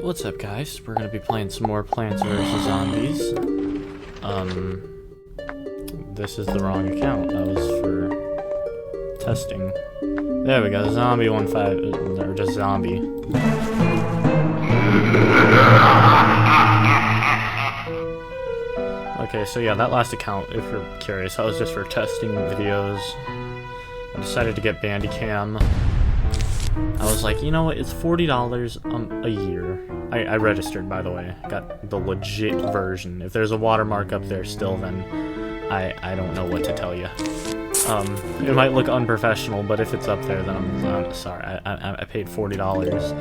What's up, guys? We're gonna be playing some more Plants vs. Zombies. This is the wrong account. That was for testing. There we go, Zombie 15, or just Zombie. Okay, so yeah, that last account, if you're curious, that was just for testing videos. I decided to get Bandicam. I was like, you know what, it's $40 a year. I registered, by the way. I got the legit version. If there's a watermark up there still, then I don't know what to tell you. It might look unprofessional, but if it's up there, then I'm sorry. I paid $40.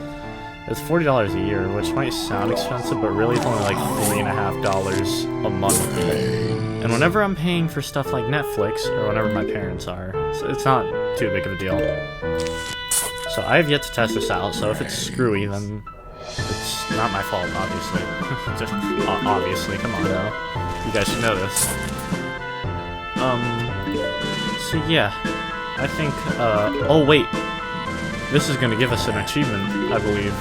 It's $40 a year, which might sound expensive, but really it's only like $3.50 a month. And whenever I'm paying for stuff like Netflix, or whenever my parents are, so it's not too big of a deal. So I have yet to test this out, so if it's screwy, then it's not my fault, obviously. Just, obviously, come on now. You guys should know this. So yeah, I think, oh wait. This is gonna give us an achievement, I believe.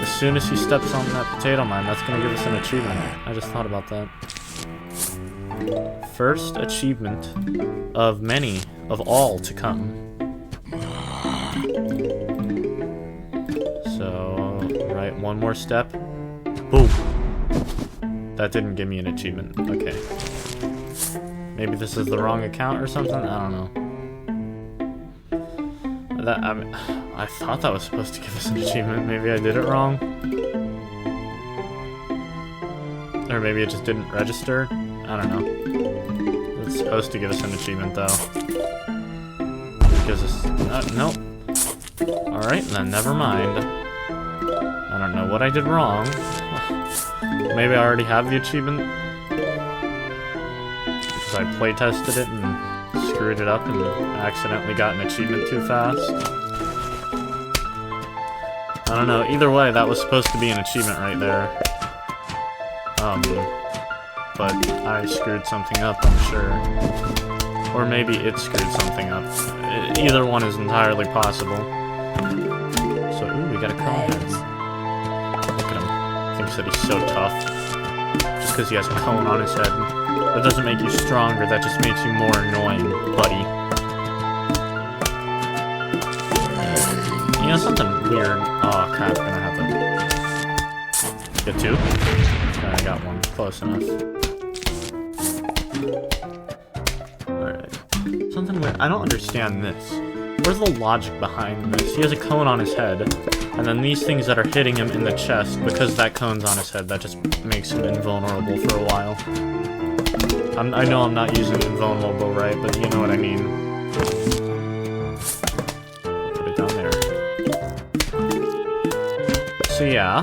As soon as he steps on that potato mine, that's gonna give us an achievement. I just thought about that. First achievement of many, of all to come. So, right, one more step. Boom. That didn't give me an achievement. Okay. Maybe this is the wrong account or something? I don't know. I thought that was supposed to give us an achievement. Maybe I did it wrong. Or maybe it just didn't register. I don't know. It's supposed to give us an achievement, though. It gives us... nope. Alright, then never mind. I don't know what I did wrong. Maybe I already have the achievement. Because I playtested it and screwed it up and accidentally got an achievement too fast. I don't know, either way, that was supposed to be an achievement right there. But I screwed something up, I'm sure. Or maybe it screwed something up. Either one is entirely possible. So, ooh, we got a cone head. Look at him. Thinks that he's so tough. Just because he has a cone on his head. That doesn't make you stronger, that just makes you more annoying, buddy. You know, something weird. Oh, crap, I'm gonna have to... Get two? I got one. Close enough. Alright. Something weird. I don't understand this. Where's the logic behind this? He has a cone on his head, and then these things that are hitting him in the chest, because that cone's on his head, that just makes him invulnerable for a while. I know I'm not using invulnerable right, but you know what I mean. Put it down there. So yeah,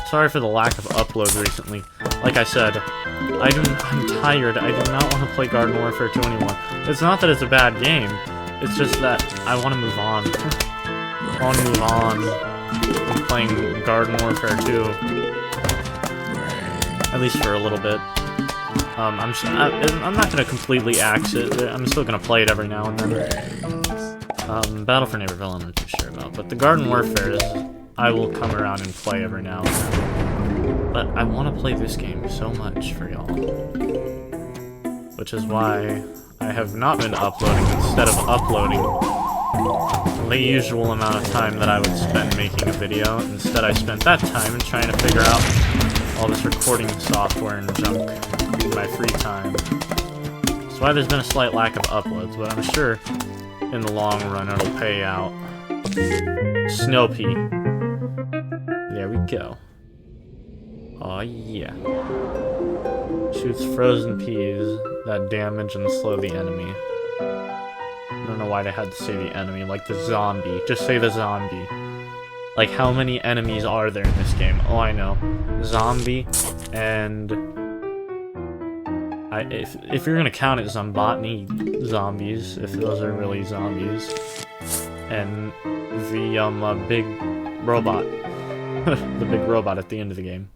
sorry for the lack of upload recently. Like I said, I'm tired. I do not want to play Garden Warfare 2 anymore. It's not that it's a bad game. It's just that I want to move on. I want to move on. I'm playing Garden Warfare 2. At least for a little bit. I'm not gonna completely axe it. I'm still gonna play it every now and then. Battle for Neighborville, I'm not too sure about. But the Garden Warfare, I will come around and play every now and then. But I want to play this game so much for y'all. Which is why I have not been uploading. Instead of uploading the usual amount of time that I would spend making a video, instead I spent that time in trying to figure out all this recording software and junk in my free time. That's why there's been a slight lack of uploads, but I'm sure in the long run it'll pay out. Snow pea. There we go. Aw, yeah. Shoots frozen peas that damage and slow the enemy. I don't know why they had to say the enemy, like the zombie. Just say the zombie. Like, how many enemies are there in this game? Oh, I know. Zombie, and... if you're gonna count it, Zombotany zombies, if those are really zombies. And the, big robot. The big robot at the end of the game.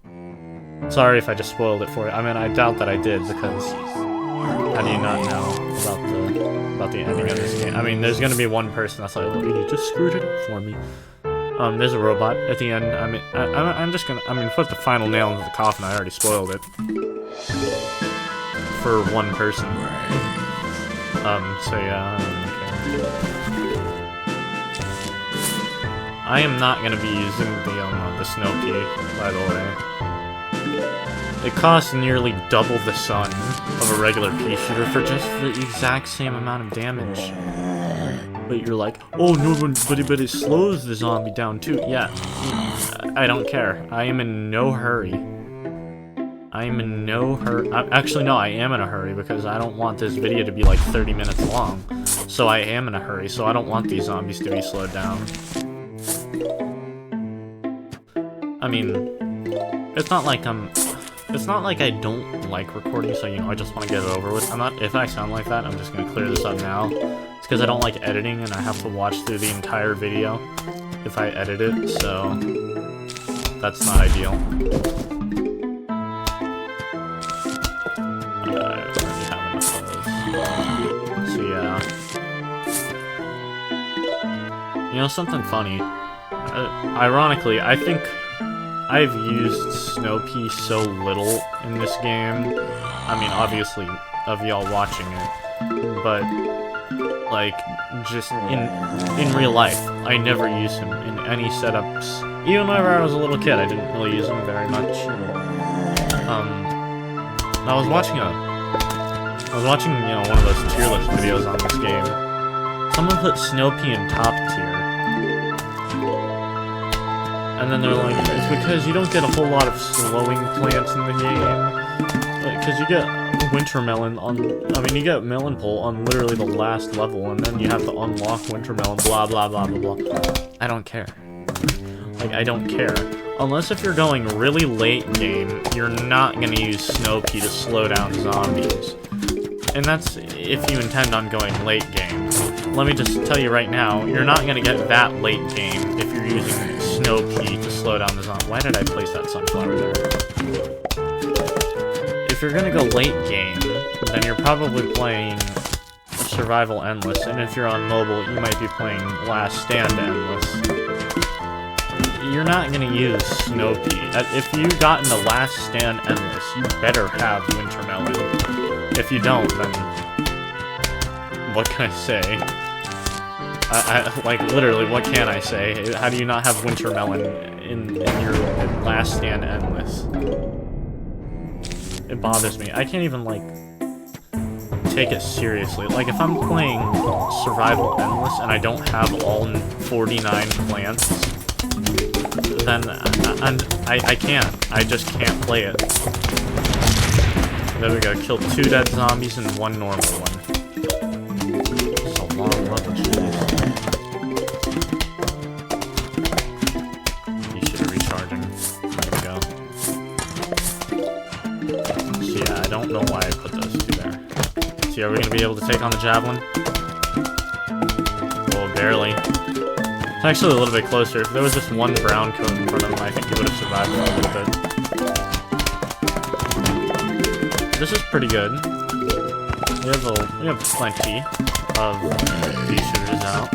Sorry if I just spoiled it for you. I mean, I doubt that I did, because... How do you not know about the ending of this game? I mean, there's gonna be one person that's like, oh, you just screwed it up for me. There's a robot at the end. I mean, I'm just gonna, put the final nail into the coffin. I already spoiled it. For one person. So yeah, I am not gonna be using the snow pea, by the way. It costs nearly double the sun of a regular pea shooter for just the exact same amount of damage. But you're like, oh no, but it slows the zombie down too. Yeah, I don't care. I am in no hurry. I am in no hurry. Actually, no, I am in a hurry because I don't want this video to be like 30 minutes long. So I am in a hurry, so I don't want these zombies to be slowed down. I mean, it's not like I don't like recording, so, I just want to get it over with. If I sound like that, I'm just going to clear this up now. It's because I don't like editing, and I have to watch through the entire video if I edit it, so that's not ideal. I already have enough of those. So, yeah. Something funny. Ironically, I think I've used Snow Pea so little in this game. I mean, obviously, of y'all watching it, but like, just in real life, I never use him in any setups. Even whenever I was a little kid, I didn't really use him very much. I was watching one of those tier list videos on this game. Someone put Snow Pea in top tier. And then they're like, it's because you don't get a whole lot of slowing plants in the game. Because you get Wintermelon you get Melon Pole on literally the last level, and then you have to unlock Wintermelon, blah, blah, blah, blah, blah. I don't care. Like, I don't care. Unless if you're going really late game, you're not going to use Snow Pea to slow down zombies. And that's if you intend on going late game. Let me just tell you right now, you're not going to get that late game if you're using Snow Pea to slow down the zombie. Why did I place that sunflower there? If you're gonna go late game, then you're probably playing Survival Endless, and if you're on mobile, you might be playing Last Stand Endless. You're not gonna use Snow Pea. If you got into Last Stand Endless, you better have Wintermelon. If you don't, then what can I say? Like, literally, what can I say? How do you not have Wintermelon in your Last Stand Endless? It bothers me. I can't even, like, take it seriously. Like, if I'm playing Survival Endless and I don't have all 49 plants, then I can't. I just can't play it. There we go. Killed 2 dead zombies and 1 normal one. It's a long weapon. I don't know why I put those 2 there. See, are we going to be able to take on the javelin? Well, barely. It's actually a little bit closer. If there was just 1 brown coat in front of him, I think he would have survived a little bit. This is pretty good. We have plenty of these shooters out.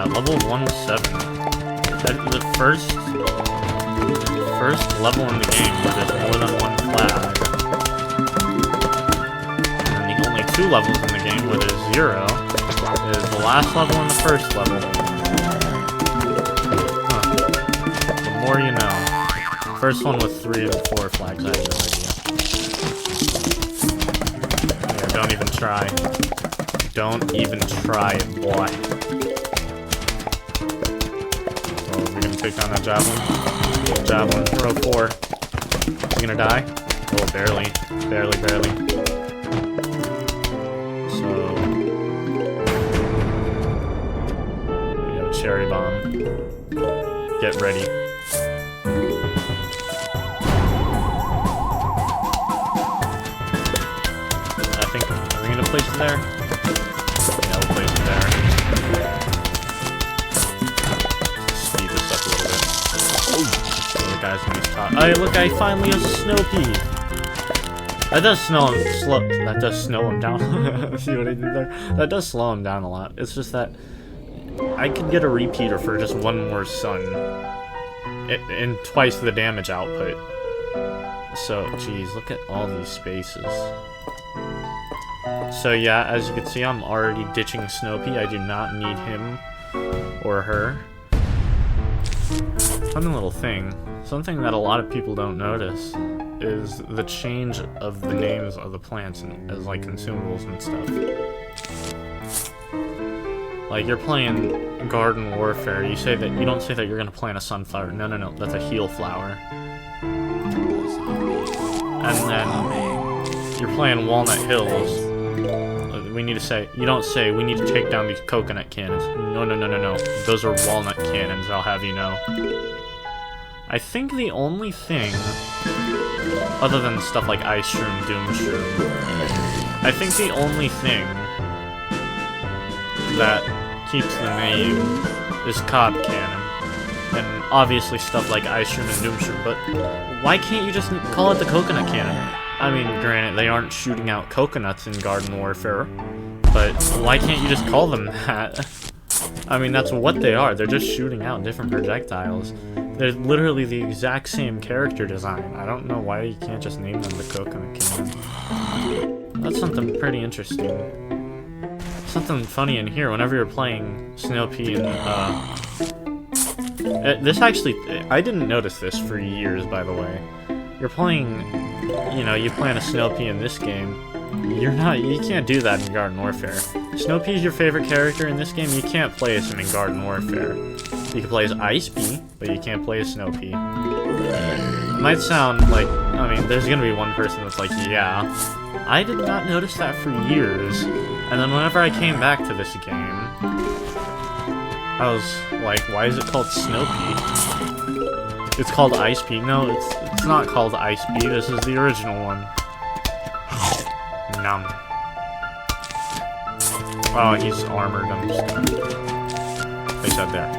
Level 1-7. The first level in the game where there's more than 1 flag. And the only 2 levels in the game where there's 0 is the last level and the first level. Huh. The more you know. First one with 3 and 4 flags, I have no idea. Yeah, don't even try. Don't even try it, boy. Take down that javelin. Javelin, row 4. Is he gonna die? Oh, barely. Barely. So... we have a cherry bomb. Get ready. I think... are we gonna place it there? Yeah, we'll place it there. Guys, when he's top. Oh, look, I finally have Snow Pea. That does slow him down. See what I did there? That does slow him down a lot. It's just that I could get a repeater for just one more sun. And twice the damage output. So, geez, look at all these spaces. So yeah, as you can see, I'm already ditching Snoopy. I do not need him or her. Fun little thing. Something that a lot of people don't notice is the change of the names of the plants as like consumables and stuff. Like you're playing Garden Warfare, you don't say that you're gonna plant a sunflower. No, that's a heal flower. And then you're playing Walnut Hills. You don't say we need to take down these coconut cannons. No. Those are walnut cannons, I'll have you know. I think the only thing, other than stuff like Ice Shroom, Doom Shroom, I think the only thing that keeps the name is Cob Cannon. And obviously stuff like Ice Shroom and Doom Shroom, but why can't you just call it the Coconut Cannon? I mean, granted, they aren't shooting out coconuts in Garden Warfare, but why can't you just call them that? I mean, that's what they are. They're just shooting out different projectiles. They're literally the exact same character design. I don't know why you can't just name them the Coconut Cannon. That's something pretty interesting. Something funny in here, whenever you're playing Snoopy and, this actually, I didn't notice this for years, by the way. You're playing, you playing a Snoopy in this game. You can't do that in Garden Warfare. Snoopy's your favorite character in this game, you can't play as him in Garden Warfare. You can play as Ice Bee, but you can't play as Snoopy. It might sound like, there's gonna be one person that's like, yeah. I did not notice that for years, and then whenever I came back to this game, I was like, why is it called Snoopy? It's called Ice Bee. No, it's not called Ice Bee. This is the original one. Nom. Oh, he's armored. I'm just gonna place that there.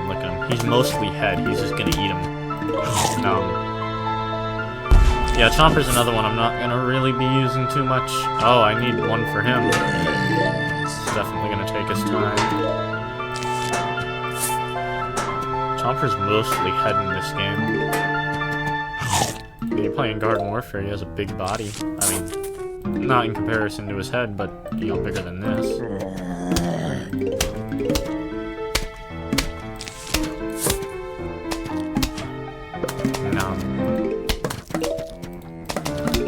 Look at him. He's mostly head. He's just gonna eat him. Nom. Yeah, Chomper's another one I'm not gonna really be using too much. Oh, I need one for him. It's definitely gonna take his time. Chomper's mostly head in this game. When you're playing Garden Warfare, he has a big body. I mean, not in comparison to his head, but, bigger than this. No.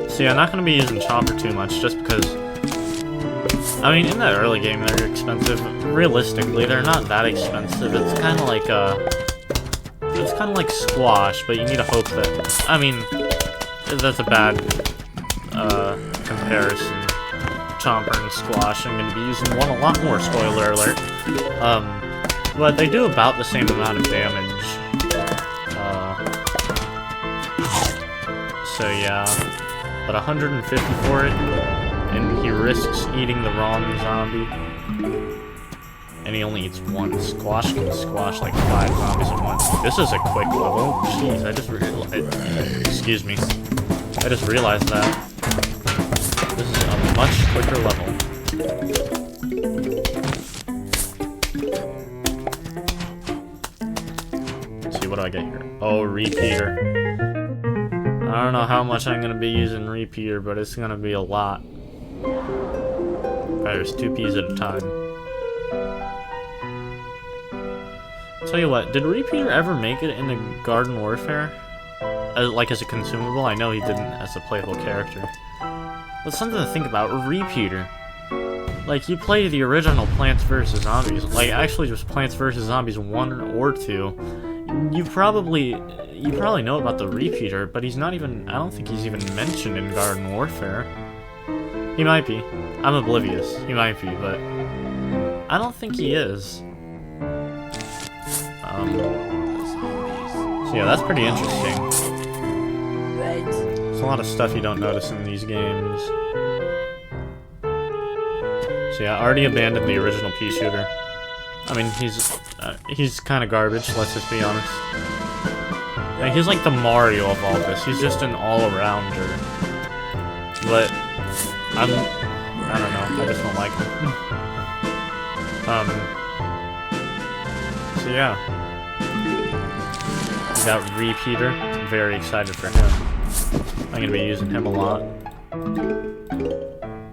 See, I'm not going to be using Chomper too much, just because... in that early game, they're expensive. Realistically, they're not that expensive. It's kind of like, it's kind of like Squash, but you need to hope that... that's a bad, comparison. Chomper and Squash, I'm going to be using one a lot more, spoiler alert. But they do about the same amount of damage. So yeah. But 150 for it, and he risks eating the wrong zombie. And he only eats one. Squash can squash like 5 zombies at once. This is a quick level. Jeez, I just realized... Excuse me. I just realized that. This is a much quicker level. Let's see, what do I get here? Oh, repeater. I don't know how much I'm going to be using repeater, but it's going to be a lot. There's 2 Ps at a time. Tell you what, did Repeater ever make it into Garden Warfare? As a consumable? I know he didn't as a playable character. But something to think about, Repeater. Like, you play the original Plants vs. Zombies, like, actually just Plants vs. Zombies 1 or 2, you probably know about the Repeater, but he's not even, I don't think he's even mentioned in Garden Warfare. He might be. I'm oblivious. He might be, but I don't think he is. So yeah, that's pretty interesting. There's a lot of stuff you don't notice in these games. So yeah, I already abandoned the original pea shooter. He's kind of garbage, let's just be honest. And he's like the Mario of all this. He's just an all-arounder. But I don't know. I just don't like him. So yeah. We got Repeater. I'm very excited for him. I'm gonna be using him a lot.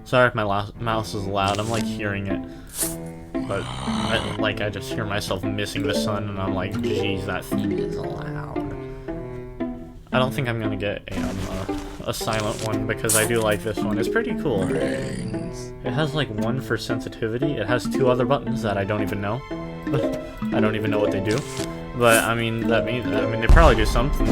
Sorry if my mouse is loud. I'm like hearing it. But I just hear myself missing the sun, and I'm like, geez, that theme is loud. I don't think I'm gonna get a silent one because I do like this one. It's pretty cool. It has like 1 for sensitivity. It has 2 other buttons that I don't even know. I don't even know what they do. But I mean, they probably do something.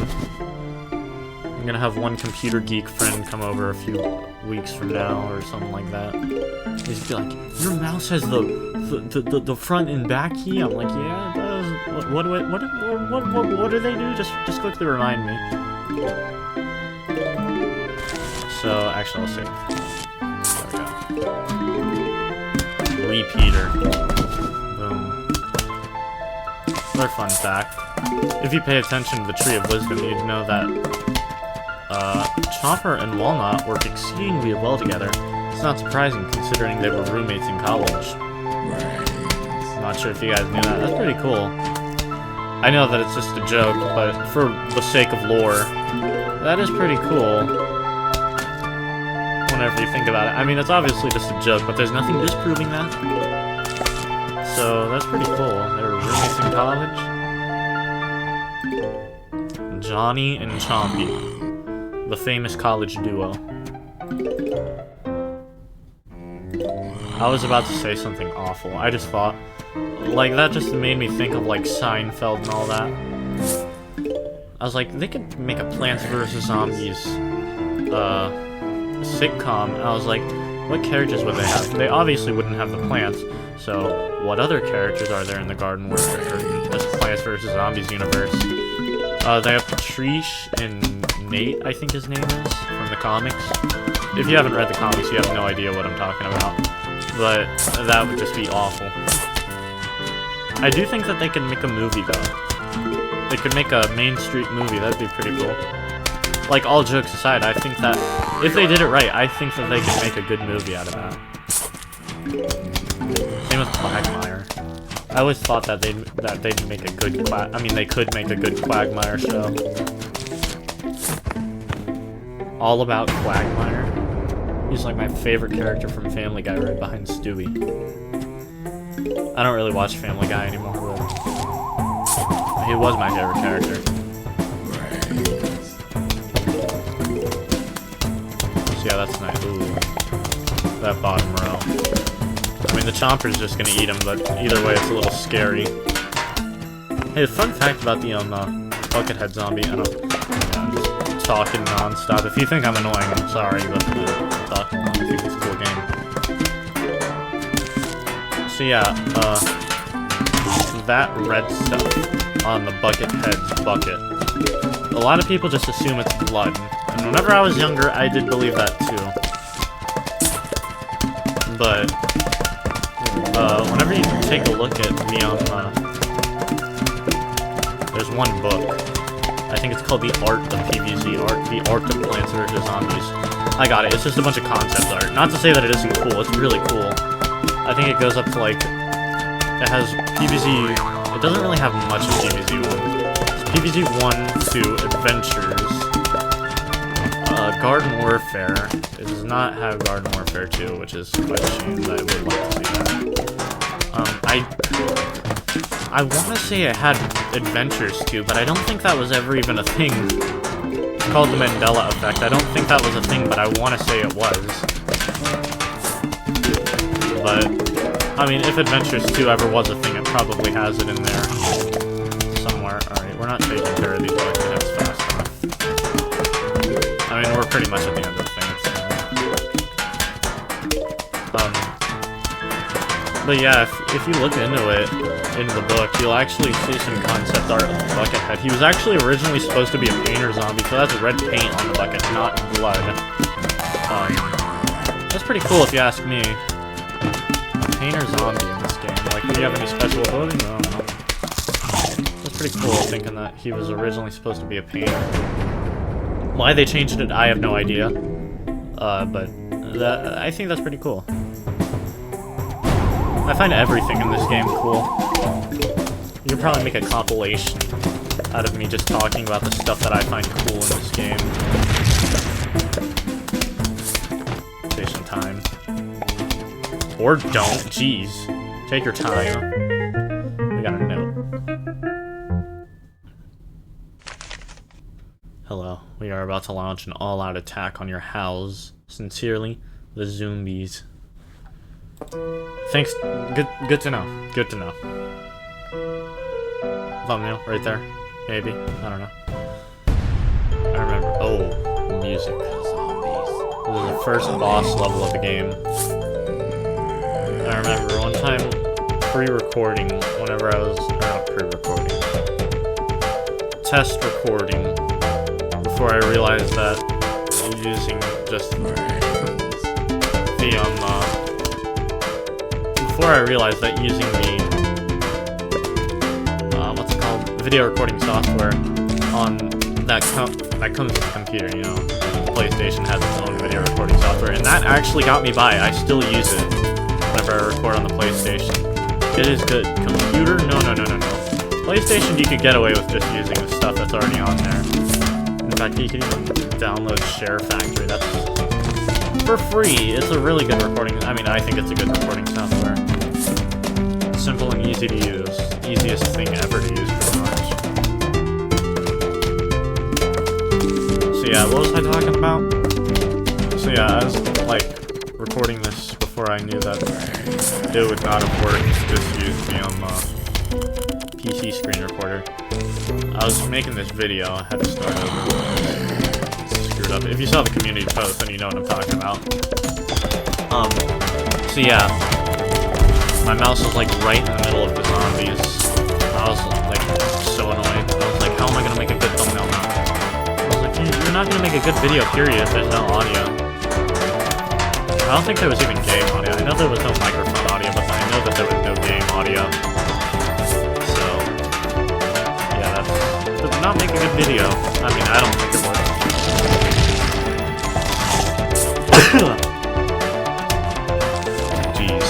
I'm gonna have one computer geek friend come over a few weeks from now or something like that. He's be like, your mouse has the front and back key. I'm like, yeah, it does. What do they do? Just quickly remind me. So actually, I'll save. There we go. Repeater. Boom. Another fun fact: if you pay attention to the Tree of Wisdom, you'd know that Chomper and Walnut work exceedingly well together. It's not surprising considering they were roommates in college. I'm not sure if you guys knew that. That's pretty cool. I know that it's just a joke, but for the sake of lore, that is pretty cool. Whenever you think about it. I mean, it's obviously just a joke, but there's nothing disproving that. So that's pretty cool. They were roommates in college. Johnny and Chompy. The famous college duo. I was about to say something awful. I just thought, like, that just made me think of, like, Seinfeld and all that. I was like, they could make a Plants vs. Zombies, sitcom, and I was like, what characters would they have? They obviously wouldn't have the plants, so what other characters are there in the Garden Warfare, or this Plants vs. Zombies universe? They have Patrice and Nate, I think his name is, from the comics. If you haven't read the comics, you have no idea what I'm talking about. But that would just be awful. I do think that they could make a movie, though. They could make a Main Street movie. That'd be pretty cool. Like, all jokes aside, I think that if they did it right, I think that they could make a good movie out of that. Same with Quagmire. I always thought that they'd make a good they could make a good Quagmire show. All about Quagmire. He's like my favorite character from Family Guy, right behind Stewie. I don't really watch Family Guy anymore, but he was my favorite character. So yeah, that's nice. Ooh, that bottom row. I mean, the Chomper's just gonna eat him, but either way, it's a little scary. Hey, a fun fact about the Buckethead zombie. I'm just talking non-stop. If you think I'm annoying, I'm sorry, but I'm talking along. I think it's a cool game. So yeah, that red stuff on the Buckethead's bucket. A lot of people just assume it's blood, and whenever I was younger, I did believe that too. But whenever you take a look at the there's one book. I think it's called The Art of PvZ, The Art of Plants vs. Zombies. I got it. It's just a bunch of concept art. Not to say that it isn't cool. It's really cool. I think it goes up to like, it has PvZ. It doesn't really have much of PvZ 1. It's PvZ 1 to Adventures. Garden Warfare. It does not have Garden Warfare 2, which is quite a shame. I would like to see that. I want to say it had Adventures 2, but I don't think that was ever even a thing. It's called the Mandela Effect. I don't think that was a thing, but I want to say it was. But, I mean, if Adventures 2 ever was a thing, it probably has it in there somewhere. Alright, we're not taking care of these Bucketheads fast enough. I mean, we're pretty much at the end of the thing. But yeah, if you look into it, into the book, you'll actually see some concept art of the Buckethead. He was actually originally supposed to be a painter zombie, so that's red paint on the bucket, not blood. That's pretty cool if you ask me. A painter zombie in this game. Like, do you have any special abilities? I don't know. That's pretty cool, thinking that he was originally supposed to be a painter. Why they changed it, I have no idea. But I think that's pretty cool. I find everything in this game cool. You could probably make a compilation out of me just talking about the stuff that I find cool in this game. Station time. Or don't, jeez. Take your time. We got a note. Hello, we are about to launch an all-out attack on your house. Sincerely, the Zombies. Thanks, good to know, good to know. Thumbnail, right there, maybe, I don't know. I remember, oh, music. This is the first boss level of the game. I remember one time, pre-recording, whenever I was, not pre-recording, test recording, before I realized that using just before I realized that using the what's it called, video recording software on that comes with the computer, you know, the PlayStation has its own video recording software, and that actually got me by. I still use it whenever I record on the PlayStation. It is good. Computer? No. PlayStation, you could get away with just using the stuff that's already on there. In fact, you can even download Share Factory. That's for free. It's a really good recording. I mean, I think it's a good recording software. Simple and easy to use. Easiest thing ever to use, pretty much. So yeah, what was I talking about? So yeah, I was like recording this before I knew that it would not have worked to just use the PC screen recorder. I was making this video, I had to start over. Screwed up. If you saw the community post, then you know what I'm talking about. So yeah, my mouse was like right in the middle of the zombies. I was like so annoyed. I was like, how am I gonna make a good thumbnail now? I was like, you're not gonna make a good video, period, if there's no audio. I don't think there was even game audio. I know there was no microphone audio, but I know that there was no game audio. Does not make a good video. I mean, I don't think it works. Jeez.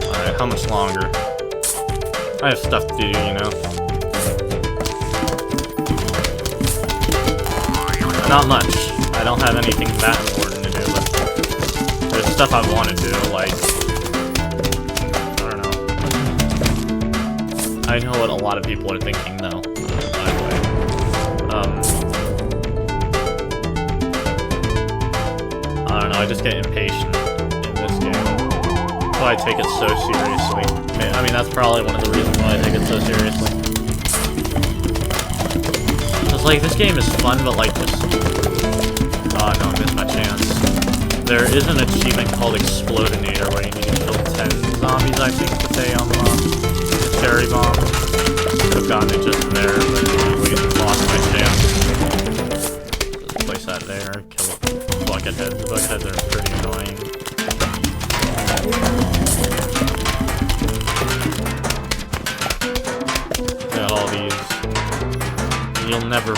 Alright, how much longer? I have stuff to do, you know? Not much. I don't have anything that important to do, but there's stuff I want to do, like... I know what a lot of people are thinking, though, by the way. I don't know, I just get impatient in this game. That's why I take it so seriously. I mean, that's probably one of the reasons why I take it so seriously. Because, like, this game is fun, but, like, just... Oh, no, I missed my chance. There is an achievement called Explodinator, where you need to kill 10 zombies, I think, to stay on the cherry bomb. Could have gotten it just there, but we lost my chance. Just place that there, kill Bucketheads. The Bucketheads are pretty annoying. Got all these. You'll never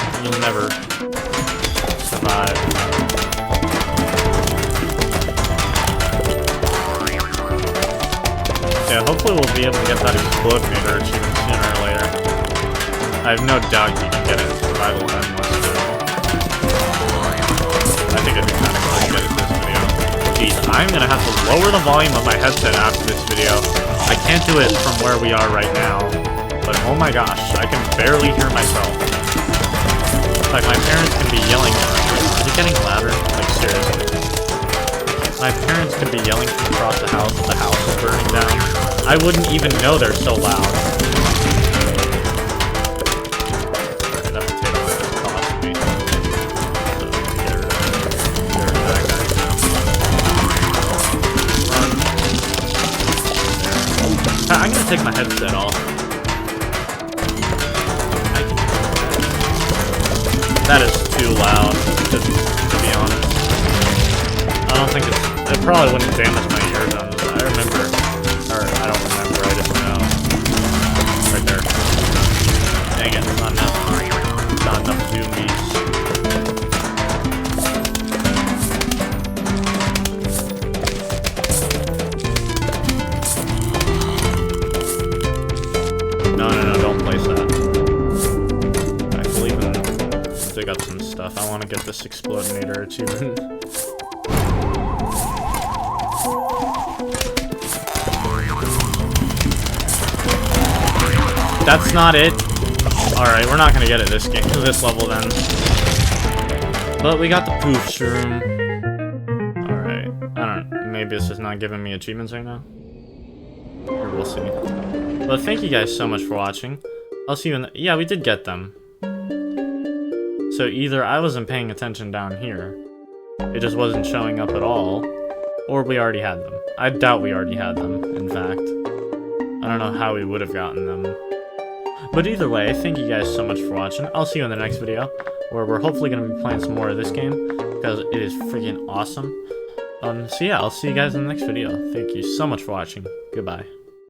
survive. Yeah, hopefully we'll be able to get that Explodinator achievement sooner or later. I have no doubt you can get it in Survival Endless, too. I think it'd be kind of cool to get it this video. Jeez, I'm gonna have to lower the volume of my headset after this video. I can't do it from where we are right now, but oh my gosh, I can barely hear myself. Like, my parents can be yelling. Is it getting louder? Like, seriously. My parents could be yelling from across the house if the house is burning down. I wouldn't even know they're so loud. Sorry, that potato might have cost me. So, get rid of that guy now. I'm gonna take my headset off. That is too loud, to be honest. I don't think it probably wouldn't damage my eardrums. I remember, or I don't remember, I just know. dig up some stuff. I want to get this Explodinator achievement. That's not it. Alright, we're not gonna get it this this level then. But we got the poof shroom. Alright. I don't know. Maybe it's just not giving me achievements right now. Or we'll see. But thank you guys so much for watching. I'll see you in the... Yeah, we did get them. So either I wasn't paying attention down here, it just wasn't showing up at all, or we already had them. I doubt we already had them, in fact. I don't know how we would have gotten them. But either way, thank you guys so much for watching. I'll see you in the next video, where we're hopefully going to be playing some more of this game, because it is freaking awesome. So yeah, I'll see you guys in the next video. Thank you so much for watching. Goodbye.